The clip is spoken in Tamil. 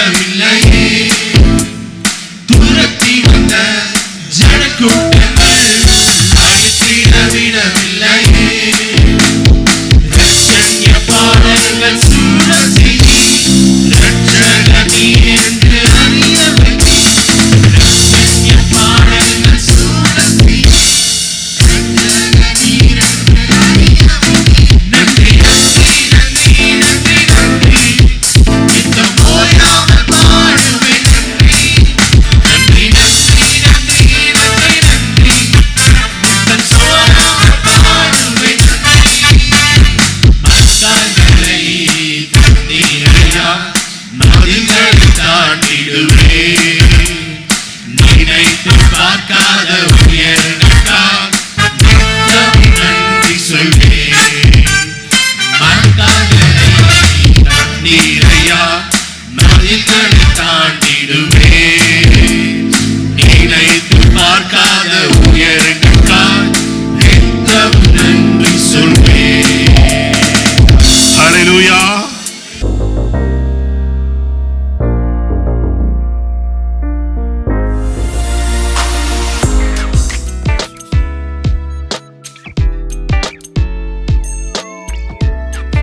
விடவில்லையே துரத்தி வந்த ஜனக்கூட்டங்கள் அழைத்திட விடவில்லையே ரட்சண்ய பாடல்கள் சூழ செய்தி ரட்சகர் நீர் என்று அறிய வைத்து ரட்சண்ய பாடல்கள் சூழ செய்தி ரட்சகர் நீர் என்று அறிய வைத்து நன்றி நன்றி நன்றி நன்றி நன்றி நித்தம் ஓயாமல் பாடுவேன் நன்றி நன்றி நன்றி நன்றி நன்றி நன்றி நித்தம் சோராமல் பாடுவேன் நன்றி மத்தாங்களை தந்தீரையா மதில்களை தாண்டிடுவேன் நினைத்து பார்க்காத உயர்ந்தால் நித்தம் நன்றி சொல்வேன் மத்தாங்களை தந்தீரையா மதில்களை தாண்டிடுவேன்